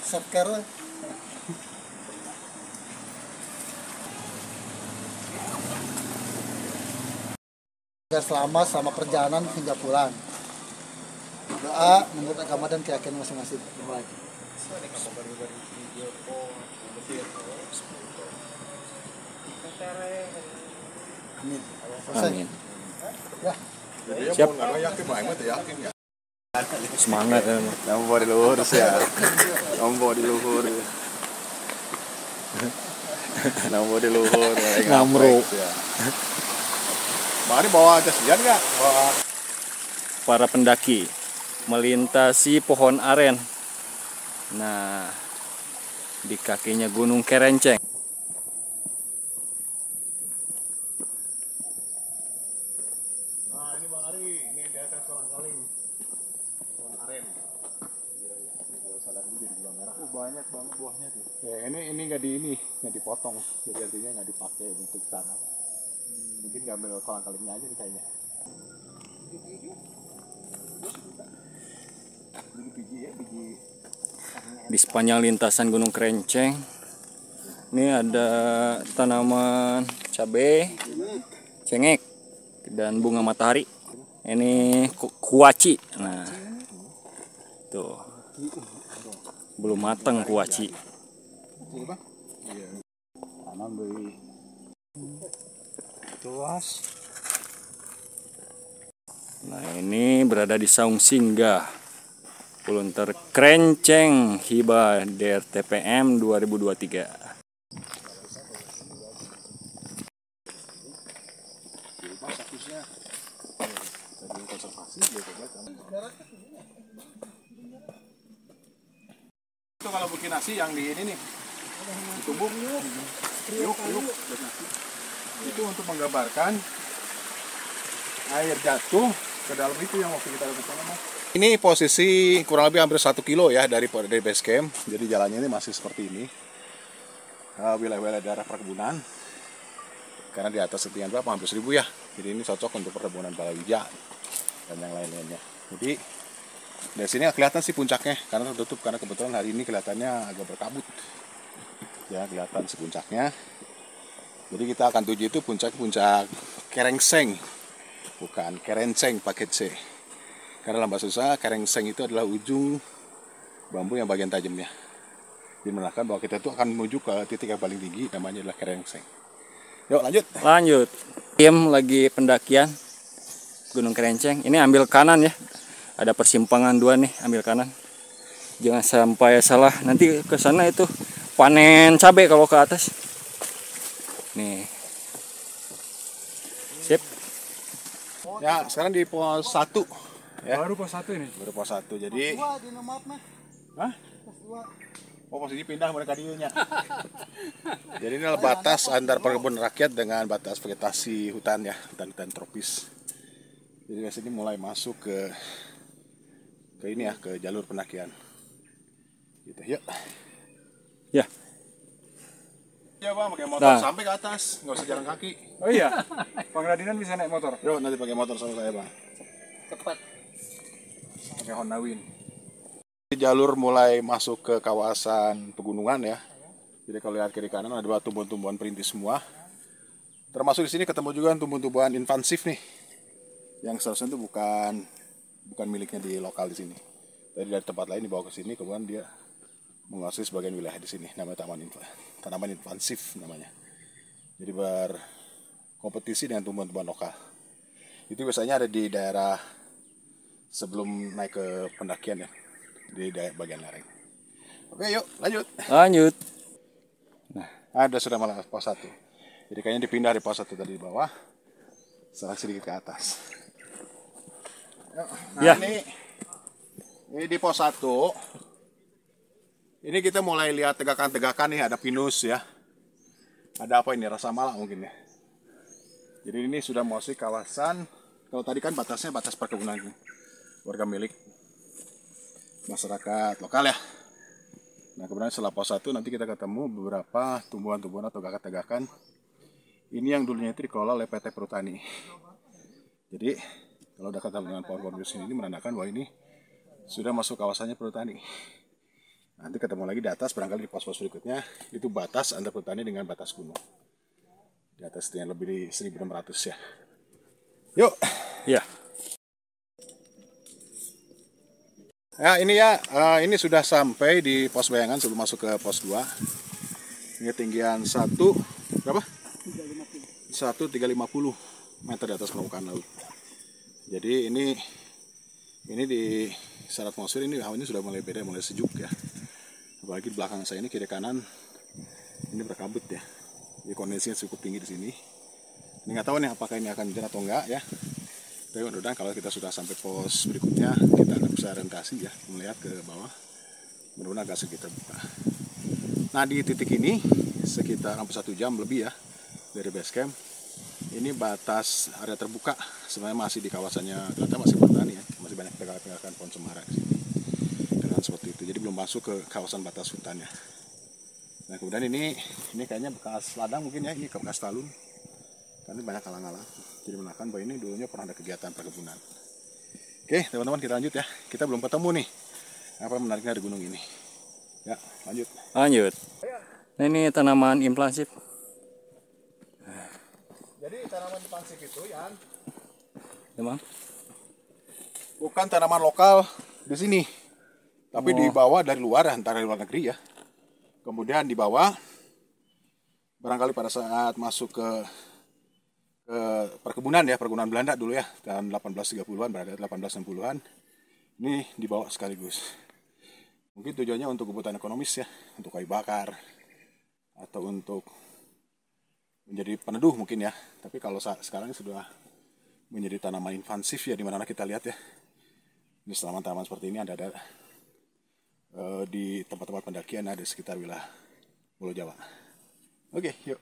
Seker. Selama perjalanan hingga pulang. Doa menurut agama dan keyakinan masing-masing. Amin. Amin. Ya. Siap. Semangat kan. Nomor di luhur sih ya. Nomor di luhur. Nomor di luhur. Ngamruk. Mari bawa jas hujan nggak? Bawa. Para pendaki melintasi pohon aren. Nah, di kakinya Gunung Kerenceng. Nah ini Bang Ari, ini di atas kolang-kaling pohon aren. Kalau salah ini jadi gula merah. Oh banyak banget buahnya tuh. Ya ini nggak dipotong, jadi artinya nggak dipakai untuk sana. Mungkin ngambil kolang-kalingnya aja nih kayaknya. Di sepanjang lintasan Gunung Kerenceng ini ada tanaman cabai, cengek, dan bunga matahari. Ini kuaci. Nah, tuh belum matang kuaci. Tanam beli. Tuas. Nah, ini berada di Saung Singgah Ulunter Kerenceng Hiba DRTPM 2023. Itu kalau bikin nasi yang di ini nih ditumbuk yuk. Itu untuk menggambarkan air jatuh ke dalam itu yang waktu kita lakukan. Ini posisi kurang lebih hampir 1 kilo ya dari base camp. Jadi jalannya ini masih seperti ini. Wilayah-wilayah daerah perkebunan. Karena di atas ketinggian berapa? Hampir 1000 ya. Jadi ini cocok untuk perkebunan palawija dan yang lain-lainnya. Jadi dari sini kelihatan sih puncaknya karena tertutup, karena kebetulan hari ini kelihatannya agak berkabut. Ya, kelihatan si puncaknya. Jadi kita akan tuju itu puncak Kerengseng. Bukan Kerenceng paket C. Karena dalam bahasa Sunda Kerengseng itu adalah ujung bambu yang bagian tajamnya. Jadi menandakan bahwa kita itu akan menuju ke titik yang paling tinggi, namanya adalah Kerengseng. Yuk lanjut. Tim lagi pendakian Gunung Kerenceng. Ini ambil kanan ya. Ada persimpangan 2 nih, ambil kanan. Jangan sampai salah. Nanti ke sana itu panen cabai kalau ke atas. Nih. Sip. Ya, sekarang di pos 1. Ya. Baru pos 1 ini. Baru pos 1. Jadi hah? Oh, posisi pindah mereka diunya. Jadi ini adalah batas antar perkebunan rakyat dengan batas vegetasi hutan ya, hutan tropis. Jadi dari sini mulai masuk ke ini ya, ke jalur pendakian. Gitu, yuk. Ya. Ya Bang, pakai motor sampai ke atas, nggak usah jalan kaki. Oh iya, Bang Radinan bisa naik motor. Yuk, nanti pakai motor sama saya Bang. Cepat. Pakai Honda Win. Jalur mulai masuk ke kawasan pegunungan ya. Jadi kalau lihat kiri kanan ada tumbuhan-tumbuhan perintis semua. Termasuk di sini ketemu juga tumbuhan-tumbuhan invasif nih, yang seharusnya itu bukan miliknya di lokal di sini. Jadi dari tempat lain dibawa ke sini, kemudian dia menguasai sebagian wilayah di sini. Namanya tanaman invasif namanya. Jadi berkompetisi dengan tumbuhan-tumbuhan lokal. Itu biasanya ada di daerah sebelum naik ke pendakian ya, di daerah bagian lereng. Oke, yuk lanjut. Nah, ada sudah malah pos 1. Jadi kayaknya dipindah dari pos 1 tadi di bawah, serang sedikit ke atas. Nah, ya. Ini di pos 1. Ini kita mulai lihat tegakan-tegakan nih, ada pinus ya. Ada apa ini? Rasa malak mungkin ya. Jadi ini sudah masuk kawasan, kalau tadi kan batasnya batas perkebunan warga milik masyarakat lokal ya. Nah kemudian setelah pos 1 nanti kita ketemu beberapa tumbuhan-tumbuhan atau gagak-gagakan. Ini yang dulunya itu dikelola oleh PT Perhutani. Jadi kalau udah ketemu dengan pohon-pohon di sini, ini menandakan bahwa ini sudah masuk kawasannya Perhutani. Nanti ketemu lagi di atas, barangkali di pos-pos berikutnya itu batas antara Perhutani dengan batas gunung. Di atas yang lebih di 1600 ya. Yuk. Ya. Ya ini ya, ini sudah sampai di pos bayangan sebelum masuk ke pos 2. Ini ketinggian 1 berapa? 1350 meter di atas permukaan laut. Jadi ini di syarat atmosfer ini hawanya sudah mulai beda, mulai sejuk ya. Apalagi di belakang saya ini kiri kanan ini berkabut ya. Jadi kondisinya cukup tinggi di sini. Ini nggak tahu nih apakah ini akan hujan atau enggak ya. Tapi mudah-mudahan kalau kita sudah sampai pos berikutnya kita akan bisa orientasi ya, melihat ke bawah. Mudah-mudahan agak sedikit terbuka. Nah di titik ini sekitar hampir 1 jam lebih ya dari base camp. Ini batas area terbuka. Sebenarnya masih di kawasannya, ternyata masih Perhutani ya, masih banyak pegakan pohon cemara di sini. Dengan seperti itu, jadi belum masuk ke kawasan batas hutannya. Nah kemudian ini kayaknya bekas ladang mungkin ya, ini bekas talun. Karena banyak alang-alang. Jadi menandakan bahwa ini dulunya pernah ada kegiatan perkebunan. Oke teman-teman, kita lanjut ya. Kita belum ketemu nih apa menariknya di gunung ini. Ya lanjut. Lanjut. Nah, ini tanaman implansif. Jadi tanaman implansif itu ya Emang? bukan tanaman lokal di sini, tapi dibawa dari luar, antara luar negeri ya. Kemudian dibawa barangkali pada saat masuk ke perkebunan ya, perkebunan Belanda dulu ya, tahun 1830-an, berada 1860-an. Ini dibawa sekaligus. Mungkin tujuannya untuk kebutuhan ekonomis ya, untuk kayu bakar atau untuk menjadi peneduh mungkin ya. Tapi kalau sekarang sudah menjadi tanaman invasif ya, dimana kita lihat ya. Ini tanaman-tanaman seperti ini ada di tempat-tempat pendakian ada di sekitar wilayah Pulau Jawa. Oke, yuk.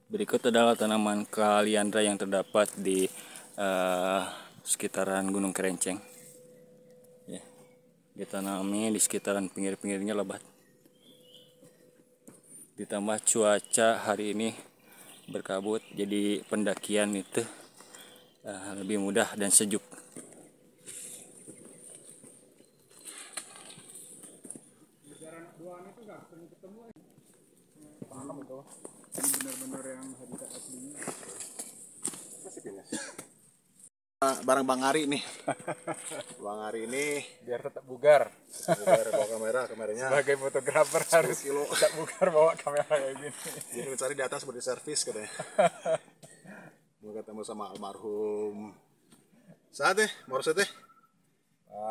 Berikut adalah tanaman kaliandra yang terdapat di sekitaran Gunung Kerenceng. Ya, ditanami di sekitaran pinggir-pinggirnya lebat. Ditambah cuaca hari ini berkabut, jadi pendakian itu lebih mudah dan sejuk. Benar-benar yang habitat aslinya. Bareng Bang Ari nih. Bang Ari ini biar tetap bugar. bawa kameranya. Sebagai fotografer harus tetap bugar bawa kamera kayak gini. Jadi mencari di atas body service katanya. Mau ketemu sama almarhum saat teh, Morse teh.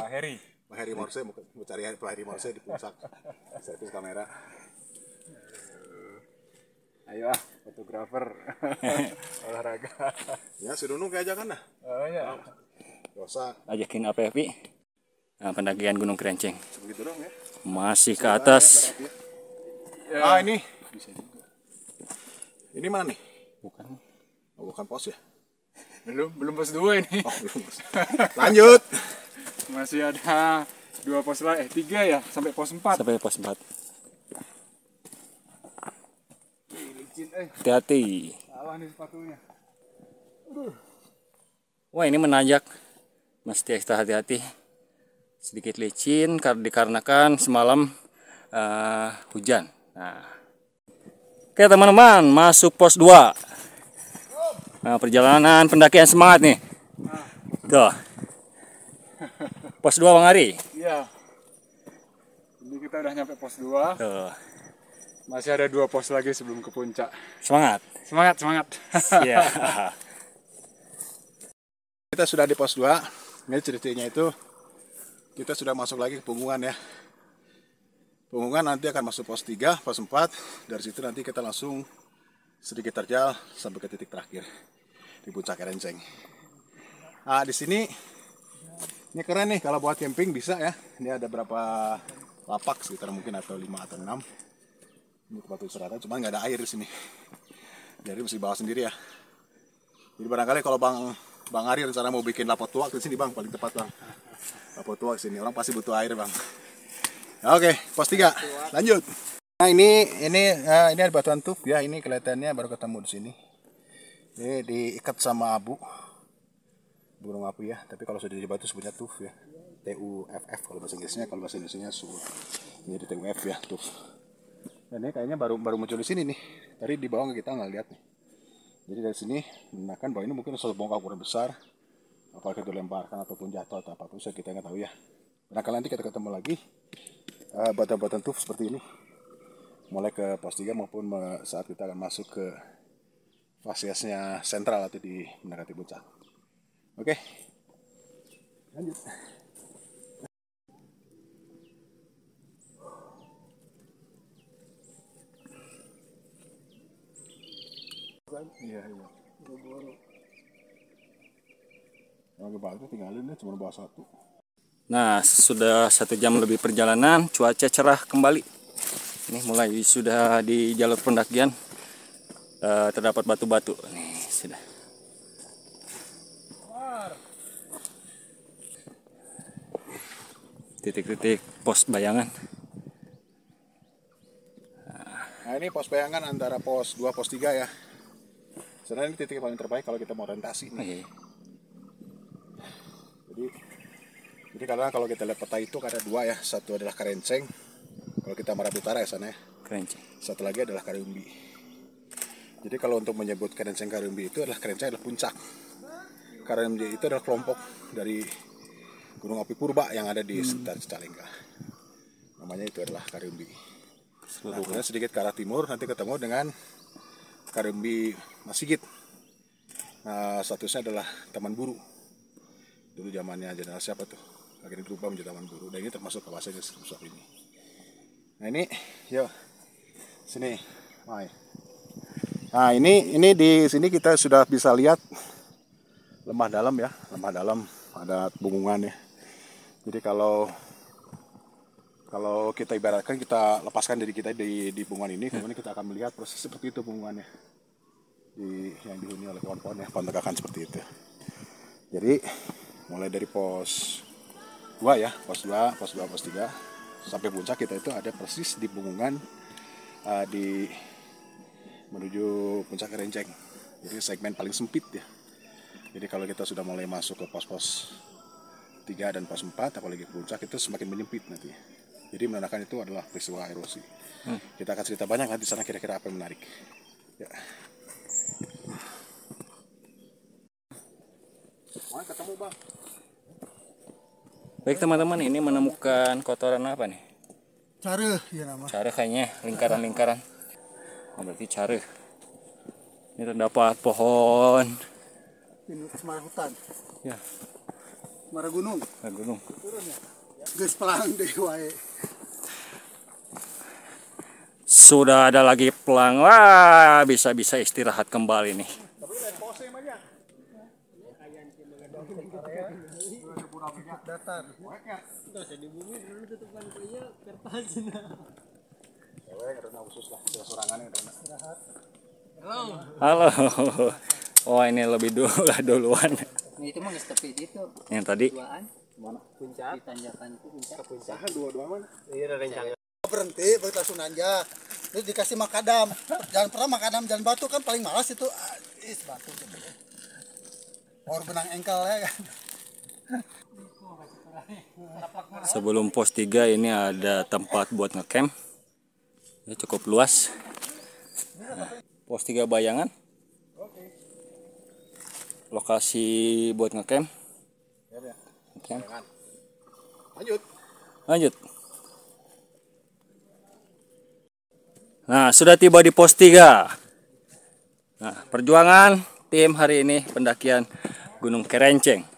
Heri. Pak Heri Morse, mau cari Pak Heri Morse di puncak servis kamera. Ayo fotografer. Olahraga. Ya si Nunung kayak aja kan dah. Oh ya. Dosa. Ajakin APFI. Nah, pendakian Gunung Kerenceng. Begitu dong ya. Masih ke atas. Ah ini. Ini mana nih? Bukan. Oh, bukan pos ya? Belum pos 2 ini. Oh, belum. Lanjut. Masih ada 2 pos lagi, 3 ya sampai pos 4. Sampai pos 4. Licin, Hati-hati. salah nih sepatunya. Wah, ini menanjak. Mesti ekstra hati-hati. Sedikit licin dikarenakan semalam hujan. Nah. Oke teman-teman, masuk pos 2. Nah, perjalanan pendakian semangat nih. Tuh. Pos 2 Bang Ari. Iya. Ini kita udah nyampe pos 2. Tuh. Masih ada 2 pos lagi sebelum ke puncak. Semangat. Semangat. Iya. Kita sudah di pos 2. Ini ceritanya itu kita sudah masuk lagi ke Punggungan ya. Punggungan nanti akan masuk pos 3, pos 4. Dari situ nanti kita langsung sedikit terjal sampai ke titik terakhir di puncak Kerenceng. Nah, di sini ini keren nih kalau buat camping bisa ya. Ini ada berapa lapak sekitar mungkin atau 5 atau 6. Ini tempat istirahat, cuma nggak ada air di sini. Jadi mesti bawa sendiri ya. Jadi barangkali kalau Bang Ari rencana mau bikin lapot tuak di sini Bang, paling tepat Bang. Bapak tua sini, orang pasti butuh air bang. Oke, pos 3, lanjut. Nah ini ada batuan tuf ya, ini kelihatannya baru ketemu di sini. Ini diikat sama abu, gunung api ya. Tapi kalau sudah jadi batu sebutnya tuf ya, TUFF kalau bahasa Inggrisnya, kalau bahasa Indonesianya su. Ini di TUF ya, tuf. Dan ini kayaknya baru muncul di sini nih. Tadi di bawah kita nggak lihat nih. Jadi dari sini menggunakan bahwa ini mungkin suatu bongkar ukuran besar, apakah itu lemparkan ataupun jatuh atau apapun, kita nggak tahu ya. Barangkali nanti kita ketemu lagi batu-batuan tuf seperti ini, mulai ke pos 3 maupun saat kita akan masuk ke fasilitasnya sentral atau di mendekati puncak. Oke, lanjut. Iya. Yang batu tinggalin ya, cuma bawa satu. Nah, sudah 1 jam lebih perjalanan, cuaca cerah kembali. Ini mulai sudah di jalur pendakian terdapat batu-batu. Nih sudah. Titik-titik pos bayangan. Nah ini pos bayangan antara pos 2 pos 3 ya. Sebenarnya ini titik paling terbaik kalau kita mau orientasi nih. Jadi karena kalau kita lihat peta itu ada 2 ya, satu adalah Karenceng. Kalau kita Marapi Utara ya sana ya. Kerenceng. Satu lagi adalah Kariumbi. Jadi kalau untuk menyebut Karenceng Kariumbi itu adalah Karenceng adalah puncak. Kariumbi itu adalah kelompok dari gunung api purba yang ada di sekitar Cicalengka. Namanya itu adalah Kariumbi. Nah, kemudian sedikit ke arah timur nanti ketemu dengan Kariumbi Masigit. Nah, statusnya adalah Taman Buru. Dulu zamannya Jenderal siapa tuh? Akhirnya berubah menjadi Taman Buru. Dan ini termasuk kawasan yang ini. Nah ini, yuk sini, Mai. Nah ini di sini kita sudah bisa lihat lemah dalam ya, lemah dalam ada bungungan ya. Jadi kalau kita ibaratkan kita lepaskan diri kita di bungungan ini, kemudian kita akan melihat proses seperti itu bungungannya yang dihuni oleh pohon-pohon ya, pohon tegakan seperti itu. Jadi mulai dari pos 2 ya, pos 2, pos 3 sampai puncak kita itu ada persis di bungungan menuju puncak Kerenceng. Jadi segmen paling sempit ya. Jadi kalau kita sudah mulai masuk ke pos-pos 3 dan pos 4 apalagi puncak itu semakin menyempit nanti. Jadi menandakan itu adalah peristiwa erosi. Kita akan cerita banyak nanti sana kira-kira apa yang menarik. Ya. Wah, ketemu bang. Baik teman-teman, ini menemukan kotoran apa nih? Care ya nama. Care kayaknya, lingkaran-lingkaran. Oh, berarti care. Ini terdapat pohon. Ini semara hutan. Ya. Semara gunung. Gunung. Geus pelang deh wae. Sudah ada lagi pelang. Wah, bisa-bisa istirahat kembali nih. Datar. Halo. Oh, ini lebih duluan. Itu mah geus tepi itu. Yang tadi. Mana? Puncak. Di tanjakan itu puncak. Ke puncak. Dua-dua mana? Iya, rencana. Berhenti langsung nanjak. Terus dikasih makadam. Jangan pernah makadam dan batu kan paling malas itu. Batu gitu. Or benang engkel ya kan. Sebelum pos 3 ini ada tempat buat ngecamp. Ya, cukup luas. Nah, pos 3 bayangan. Lokasi buat ngecamp. Ngecamp. Lanjut. Nah, sudah tiba di pos 3. Nah, perjuangan tim hari ini pendakian Gunung Kerenceng.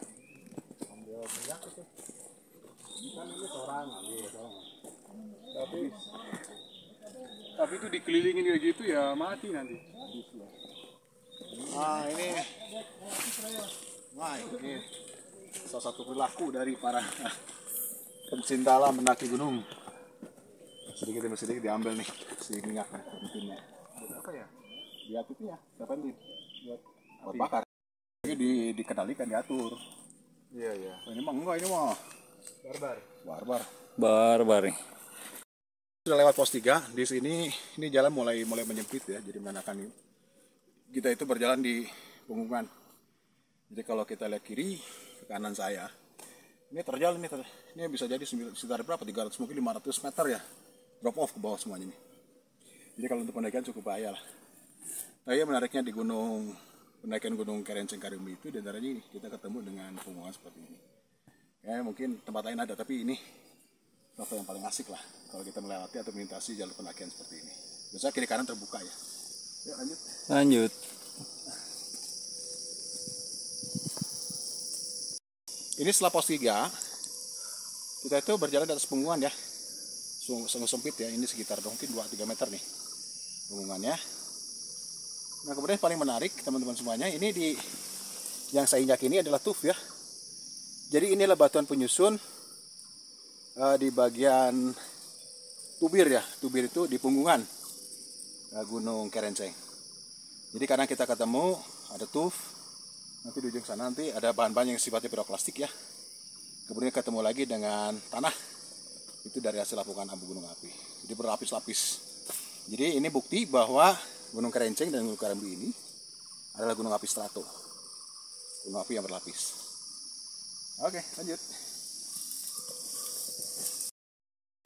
Tapi itu dikelilingin kayak gitu ya mati nanti. Nah ini salah satu perilaku dari para pencinta alam mendaki gunung. Sedikit demi sedikit diambil nih si minyaknya, bensinnya. Apa ya? Diat itu ya, apa nih? Buat bakar. Ini dikendalikan, diatur. Iya. Ini mah enggak, ini mah Barbar. Barbar nih. Sudah lewat pos 3, di sini ini jalan mulai menyempit ya, jadi menandakan kita itu berjalan di punggungan. Jadi kalau kita lihat kiri ke kanan saya, ini terjal ini bisa jadi sekitar berapa? 300 mungkin 500 meter ya, drop off ke bawah semuanya ini. Jadi kalau untuk pendakian cukup bahaya lah. Nah ya menariknya di pendakian Gunung Kerenceng Karimbi itu diantaranya kita ketemu dengan punggungan seperti ini. Ya mungkin tempat lain ada, tapi ini foto yang paling asik lah kalau kita melewati atau melintasi jalur pendakian seperti ini. Biasanya kiri kanan terbuka ya. Yuk lanjut. Lanjut. Ini setelah pos 3, kita itu berjalan di atas punggungan ya. Sangat sempit ya, ini sekitar mungkin 2-3 meter nih punggungannya. Nah kemudian paling menarik teman-teman semuanya, ini yang saya injak ini adalah tuf ya. Jadi inilah batuan penyusun di bagian tubir ya, tubir itu di punggungan Gunung Kerenceng. Jadi kadang kita ketemu ada tuf, nanti di ujung sana nanti ada bahan-bahan yang sifatnya piroklastik ya. Kemudian ketemu lagi dengan tanah, itu dari hasil lapukan abu gunung api. Jadi berlapis-lapis. Jadi ini bukti bahwa Gunung Kerenceng dan Gunung Karimbi ini adalah gunung api strato, gunung api yang berlapis. Oke, lanjut.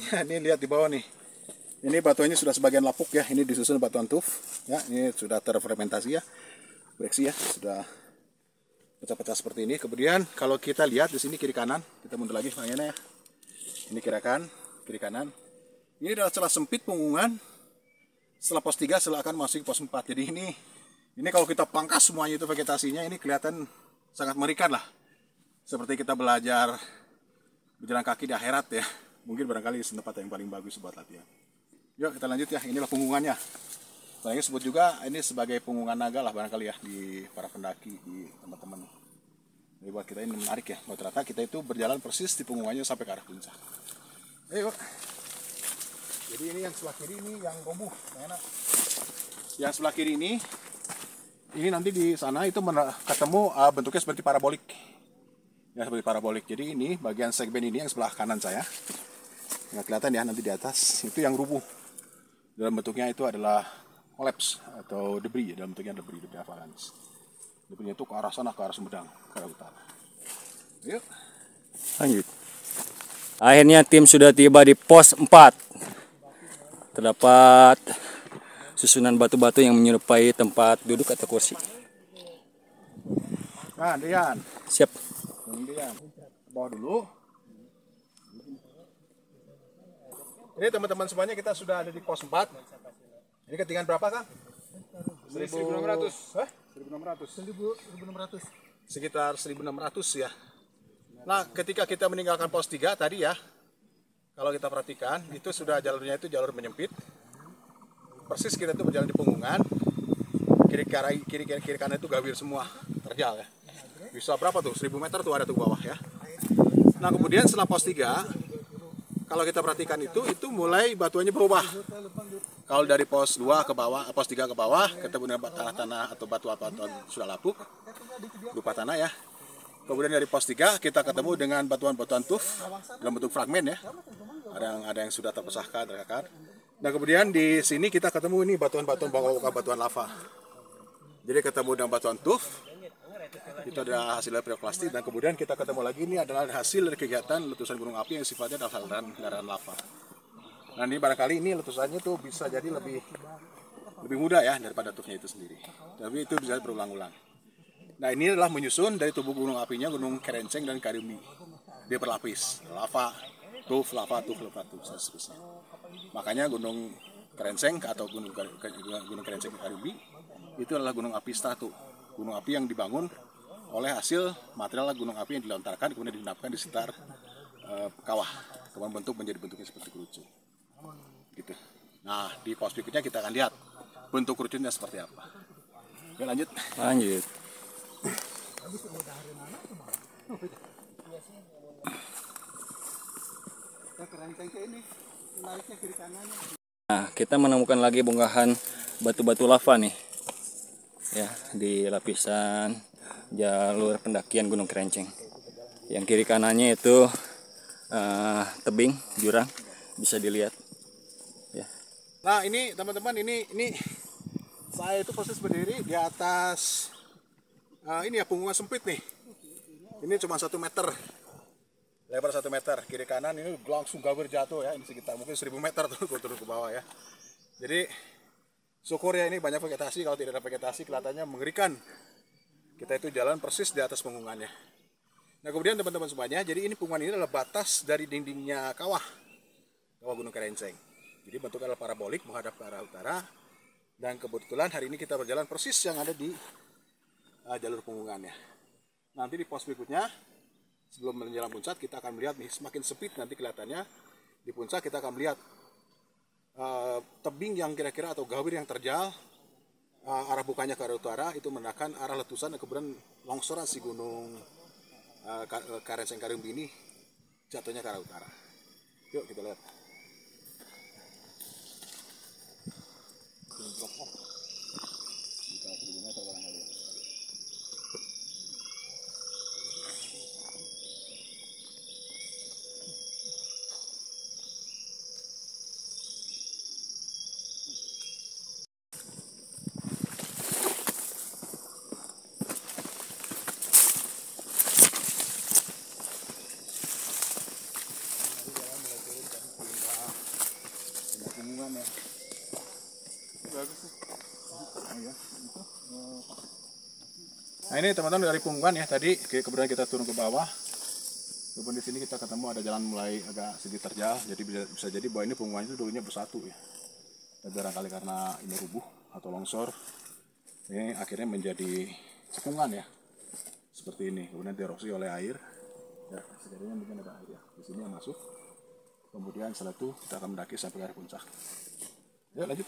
Ini lihat di bawah nih. Ini batuannya sudah sebagian lapuk ya. Ini disusun batuan tuf. Ya, ini sudah terfermentasi ya. Breksi ya, sudah pecah-pecah seperti ini. Kemudian kalau kita lihat di sini kiri kanan, kita mundur lagi semuanya ya. Ini kiri kanan. Ini adalah celah sempit punggungan. Setelah pos 3 silakan masuk pos 4. Jadi ini kalau kita pangkas semuanya itu vegetasinya, ini kelihatan sangat mengerikan lah. Seperti kita belajar berjalan kaki di akhirat ya. Mungkin barangkali tempat yang paling bagus buat latihan. Yuk kita lanjut ya, inilah punggungannya. Paling sebut juga ini sebagai punggungan naga lah barangkali ya di para pendaki, di teman-teman. Jadi buat kita ini menarik ya, buat ternyata kita itu berjalan persis di punggungannya sampai ke arah puncak. Ayo. Jadi ini yang sebelah kiri ini yang roboh, enak. Yang sebelah kiri ini nanti di sana itu ketemu bentuknya seperti parabolik. Ya seperti parabolik. Jadi ini bagian segmen ini yang sebelah kanan saya. Nggak kelihatan ya nanti di atas itu yang rubuh. Dalam bentuknya itu adalah collapse atau debris, dalam bentuknya debris avalanche. Debrisnya itu ke arah sana, ke arah Sumedang, ke arah utara. Yuk. Lanjut. Akhirnya tim sudah tiba di pos 4. Terdapat susunan batu-batu yang menyerupai tempat duduk atau kursi. Nah, Dian. Siap. Dian. Bawa dulu. Ini teman-teman semuanya kita sudah ada di pos 4. Ini ketinggian berapa Kang? 1.600. Hah? 1.600. Sekitar 1.600 ya. Nah ketika kita meninggalkan pos 3 tadi ya, kalau kita perhatikan itu sudah jalurnya itu jalur menyempit. Persis kita itu berjalan di punggungan. Kiri kanan itu gawir semua, terjal ya. Bisa berapa tuh? 1.000 meter tuh ada tuh bawah ya. Nah kemudian setelah pos 3, kalau kita perhatikan itu mulai batuannya berubah. Kalau dari pos 2 ke bawah, pos 3 ke bawah, ketemu dengan tanah-tanah atau batu-batu sudah lapuk, berupa tanah ya. Kemudian dari pos 3 kita ketemu dengan batuan-batuan tuf dalam bentuk fragmen ya. Ada yang sudah terpecahkan, terkakar. Nah kemudian di sini kita ketemu ini batuan-batuan batuan lava. Jadi ketemu dengan batuan tuf. Itu adalah hasil dari piroklastik, dan kemudian kita ketemu lagi ini adalah hasil dari kegiatan letusan gunung api yang sifatnya adalah aliran lava. Nah ini barangkali ini letusannya tuh bisa jadi lebih mudah ya daripada tufnya itu sendiri. Tapi itu bisa berulang-ulang. Nah ini adalah menyusun dari tubuh gunung apinya Gunung Kerenceng dan Karimbi. Dia berlapis, lava, tuf, dan seterusnya. Makanya Gunung Kerenceng atau Gunung Kerenceng Karimbi itu adalah gunung api strato. Gunung api yang dibangun oleh hasil material gunung api yang dilontarkan kemudian diendapkan di sekitar kawah, kemudian menjadi bentuknya seperti kerucut. Gitu. Nah di pos berikutnya kita akan lihat bentuk kerucutnya seperti apa. Oke lanjut. Lanjut. Nah kita menemukan lagi bongkahan batu-batu lava nih. Ya, di lapisan jalur pendakian Gunung Kerenceng. Yang kiri kanannya itu tebing jurang bisa dilihat ya. Nah ini teman-teman, ini saya itu posisi berdiri di atas ini ya punggungan sempit nih. Ini cuma 1 meter, lebar 1 meter, kiri kanan ini langsung gawir jatuh ya. Ini sekitar mungkin 1000 meter tuh turun ke bawah ya. Jadi syukur ya ini banyak vegetasi. Kalau tidak ada vegetasi kelihatannya mengerikan. Kita itu jalan persis di atas punggungannya. Nah kemudian teman-teman semuanya, jadi ini punggungan ini adalah batas dari dindingnya kawah Gunung Kerenceng. Jadi bentuknya adalah parabolik menghadap ke arah utara. Dan kebetulan hari ini kita berjalan persis yang ada di jalur punggungannya. Nanti di pos berikutnya, sebelum menjelang puncak, kita akan melihat nih semakin sempit nanti kelihatannya. Di puncak kita akan melihat tebing yang kira-kira atau gawir yang terjal, arah bukanya ke arah utara, itu menandakan arah letusan dan kemudian longsoran si gunung Kerenceng Karembi ini jatuhnya ke arah utara. Yuk kita lihat. Nah ini teman-teman dari punggungan ya, tadi kemudian kita turun ke bawah. Kemudian di sini kita ketemu ada jalan mulai agak sedikit terjal, jadi bisa jadi bahwa ini punggungan itu dulunya bersatu ya. Dan barangkali karena ini rubuh atau longsor, ini akhirnya menjadi cekungan ya, seperti ini. Kemudian dierosi oleh air, ya sekiranya mungkin ada air ya, di sini yang masuk. Kemudian setelah itu kita akan mendaki sampai ke arah puncak. Yuk lanjut.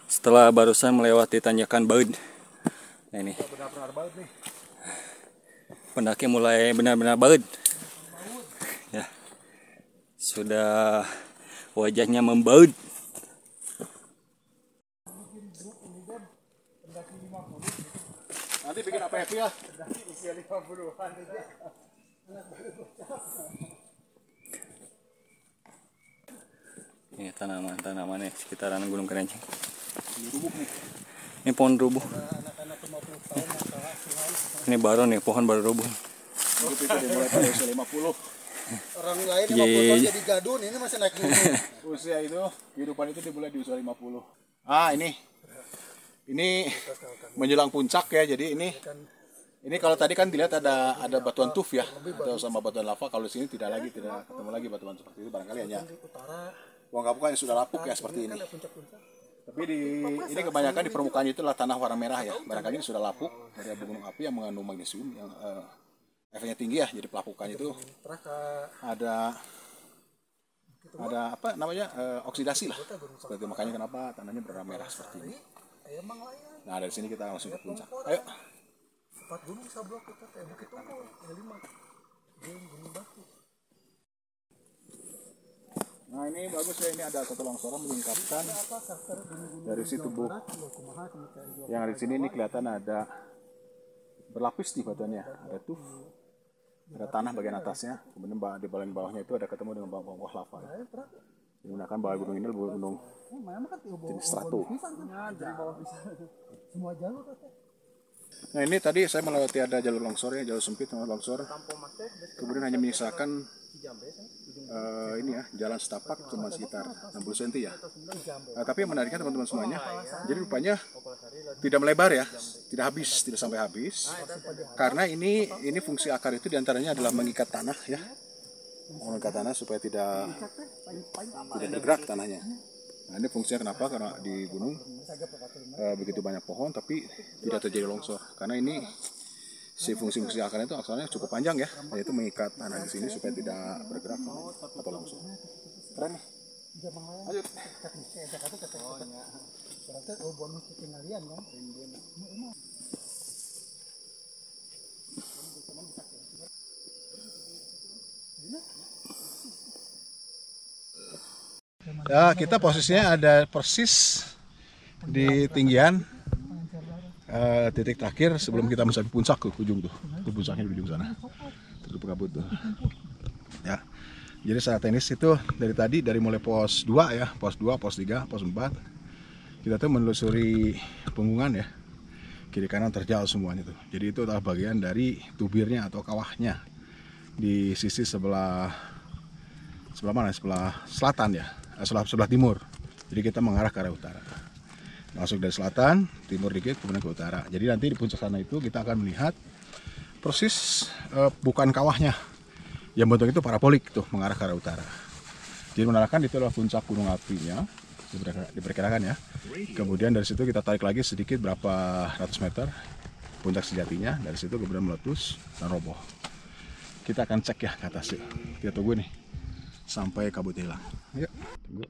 Setelah barusan melewati tanjakan baut, nah ini Benar-benar baut nih. pendaki mulai benar-benar baut ya, sudah wajahnya membaut. Nanti bikin apa happy ya? Ini tanaman-tanaman sekitaran Gunung Kerenceng. Ini pohon rubuh. Ini baru nih, pohon baru rubuh. Hidup itu dimulai pada usia 50. Orang lain 50 tahun jadi gadun, ini masih naik gunung. Usia itu, kehidupan itu dimulai di usia 50. Ah ini menjelang puncak ya, jadi ini kalau tadi kan dilihat ada batuan tuf ya, atau sama batuan lava. Kalau di sini tidak ketemu lagi batuan seperti itu, barangkali hanya uang kapuk yang sudah lapuk ya seperti ini. Tapi ini kebanyakan di permukaannya itu adalah tanah warna merah ya, barangkali ini sudah lapuk dari abu gunung api yang mengandung magnesium yang efeknya tinggi ya, jadi pelapukannya itu ada apa namanya oksidasi lah, seperti makanya kenapa tanahnya berwarna merah seperti ini. Nah dari sini kita langsung ke puncak. Ayo. 4 gunung sablok kita kayak Bukit Tunggal, yang 5 gunung batu. Nah ini bagus ya, ini ada satu longsoran melingkapkan dari situ tubuh. Yang di sini ini kelihatan ada berlapis nih batuannya, ada tuf, ada tanah bagian atasnya, kemudian di bagian bawahnya itu ada ketemu dengan bawah lava. Digunakan bahwa gunung ini gunung jenis strato. Semua jalur Nah ini tadi saya melewati ada jalur longsor ya, jalur sempit sama longsor. Kemudian hanya menyisakan ini ya, jalan setapak cuma sekitar 60 cm ya. Tapi yang menariknya teman-teman semuanya, jadi rupanya tidak melebar ya, tidak sampai habis. Karena ini fungsi akar itu diantaranya adalah mengikat tanah ya, mengikat tanah supaya tidak bergerak tanahnya. Nah ini fungsinya kenapa? Karena di gunung begitu banyak pohon tapi tidak terjadi longsor. Karena ini si fungsi-fungsi akarnya itu asalnya cukup panjang ya, yaitu mengikat tanah di sini supaya tidak bergerak atau longsor. Keren nih. Lanjut. Ya, kita posisinya ada persis di tinggian titik terakhir sebelum kita mencapai puncak ke ujung tuh. Itu puncaknya di ujung sana. Tutup kabut tuh. Ya. Jadi secara teknis itu dari mulai pos 2 ya, pos 2, pos 3, pos 4. Kita tuh menelusuri punggungan ya. Kiri kanan terjal semuanya tuh. Jadi itu adalah bagian dari tubirnya atau kawahnya di sisi sebelah mana? Sebelah selatan ya. Sebelah timur. Jadi kita mengarah ke arah utara. Masuk dari selatan, timur dikit, kemudian ke utara. Jadi nanti di puncak sana itu kita akan melihat persis bukan kawahnya. Yang bentuk itu parabolik tuh mengarah ke arah utara. Jadi menandakan itu adalah puncak gunung apinya, diperkirakan ya. Kemudian dari situ kita tarik lagi sedikit berapa ratus meter puncak sejatinya. Dari situ kemudian meletus dan roboh. Kita akan cek ya ke atas yuk. Kita tunggu nih sampai kabut hilang. Yuk, tunggu.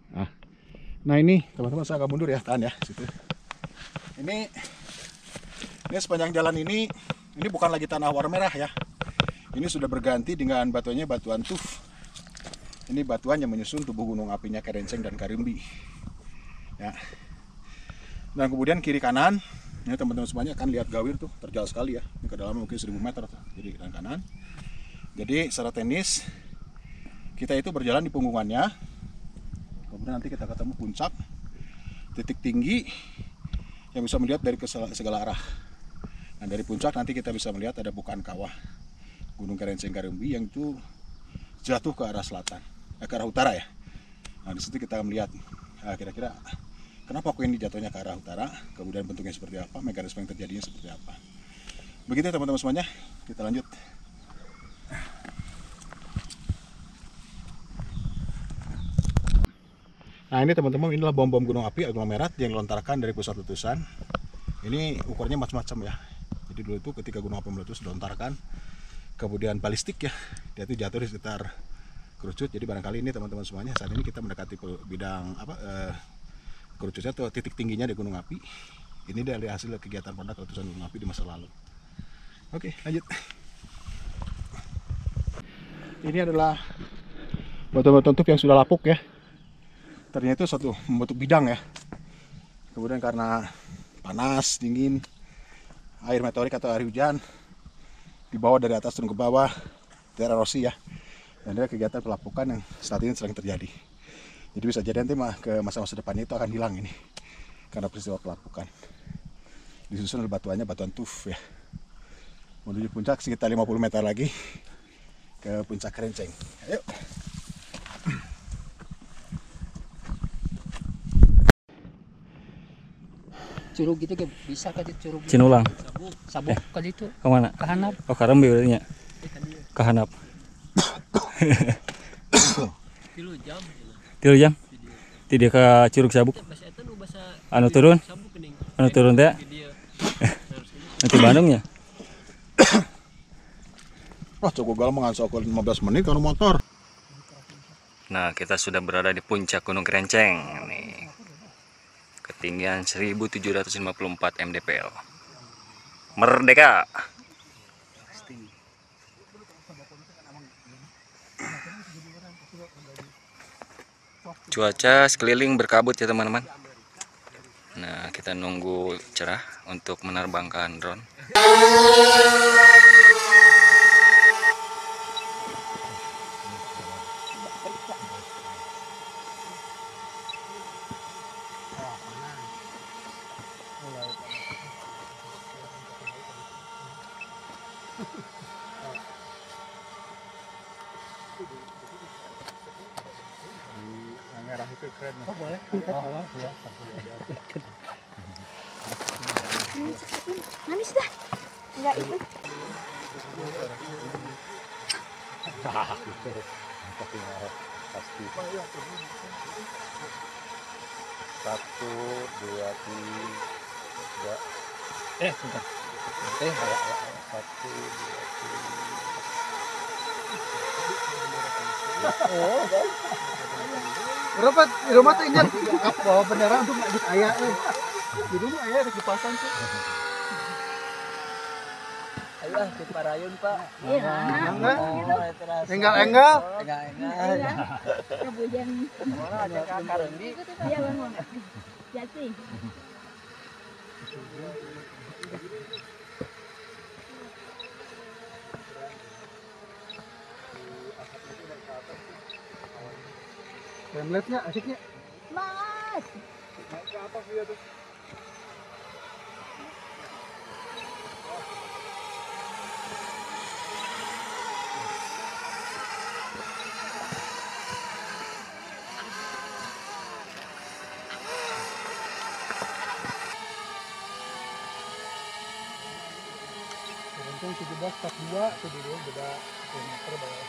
Nah ini teman-teman saya agak mundur ya, tahan ya situ. Ini sepanjang jalan ini bukan lagi tanah warna merah ya. Ini sudah berganti dengan batuannya batuan tuf. Ini batuan yang menyusun tubuh gunung apinya Kerenceng dan Karimbi. Ya. Dan kemudian kiri kanan, ini teman-teman semuanya akan lihat gawir tuh, terjal sekali ya. Ini kedalaman mungkin 1000 meter tuh, kiri dan kanan. Jadi secara teknis kita itu berjalan di punggungannya. Kemudian nanti kita ketemu puncak, titik tinggi yang bisa melihat dari segala arah. Nah dari puncak nanti kita bisa melihat ada bukaan kawah Gunung Kerenceng Karimbi yang itu jatuh ke arah selatan, ke arah utara ya. Nah di situ kita melihat kira-kira kenapa kok ini jatuhnya ke arah utara, kemudian bentuknya seperti apa, mekanisme yang terjadinya seperti apa. Begitu teman-teman semuanya, kita lanjut. Nah ini teman-teman, inilah bom-bom gunung api aglomerat yang dilontarkan dari pusat letusan. Ini ukurannya macam-macam ya. Jadi dulu itu ketika gunung api meletus dilontarkan, kemudian balistik ya, dia itu jatuh di sekitar kerucut. Jadi barangkali ini teman-teman semuanya, saat ini kita mendekati bidang kerucutnya atau titik tingginya di gunung api. Ini dari hasil kegiatan produk letusan gunung api di masa lalu. Oke, lanjut. Ini adalah batu-batu tuf yang sudah lapuk ya. Ternyata itu satu membentuk bidang ya. Kemudian karena panas, dingin, air meteorik atau air hujan dibawa dari atas turun ke bawah, erosi ya. Dan ada kegiatan pelapukan yang saat ini sedang terjadi. Jadi bisa jadi nanti ke masa-masa depannya itu akan hilang ini karena peristiwa pelapukan. Disusun oleh batuan tuf ya. Menuju puncak sekitar 50 meter lagi ke puncak Kerenceng. Ayo. Curug gitu bisa kan curug. Cinulang. Sabuk kan itu. Ke mana? Ke handap. Oh, Karimbi berarti nya. Ke handap. 3 jam. 3 jam. Tidak ke Curug Sabuk. Anu turun? Anu turun teh. Nanti Bandungnya. Oh, coba galau mengansok 15 menit kalau motor. Nah, kita sudah berada di puncak Gunung Kerenceng nih. Ketinggian 1754 mdpl. Merdeka. Cuaca sekeliling berkabut ya teman-teman. Nah, kita nunggu cerah untuk menerbangkan drone. Merah itu keren. Oh boleh. Manis dah. Enggak itu. Pasti. 1, 2, 3. Bentar. 1, 2, 3. Berapa di rumah tuh injak bawa bendera untuk lanjut ayah Di rumah ayah ada kipasan tuh. Enggal-enggal. Kemudian iya bangun. Jati. Template-nya asiknya. Mas. Untung 1742 itu dulu beda kilometer bawah.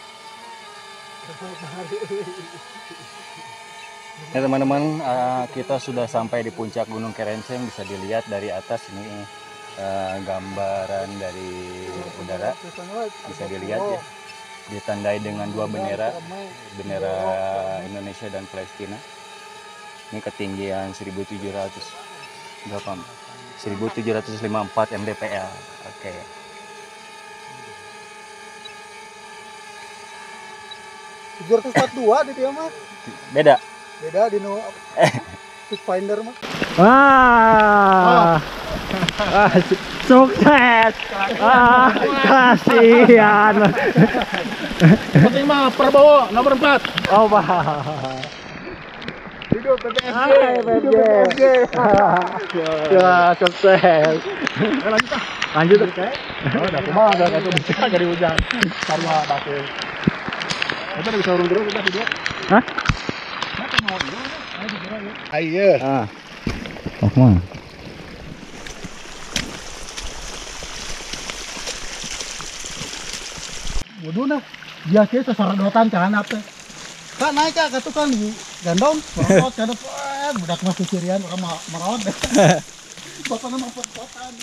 Ya teman-teman, kita sudah sampai di puncak Gunung Kerenceng. Bisa dilihat dari atas ini gambaran dari udara. Bisa dilihat ya, ditandai dengan dua bendera, bendera Indonesia dan Palestina. Ini ketinggian 1754 mdpl. Oke. Okay. 742 di dia mah. Beda. Beda di no Finder mah. Wah. Sukses. Kasihan. Penting mah Prabowo nomor 4. Oh, Pak. Hidup PPSJ. Hidup PPSJ. Ya, sukses. Lanjut. Oh, udah kumaha udah satu bisa dari hujan. Karena batin. Itu udah bisa urung terus udah video. Hah? Ayo. Oh, mana? Waduh nah, dia ke sesaradotan kan apa? Kak naik kak tukang gandong, merawat kan budak mah kecirian orang merawat. Bapak nama pot-potan.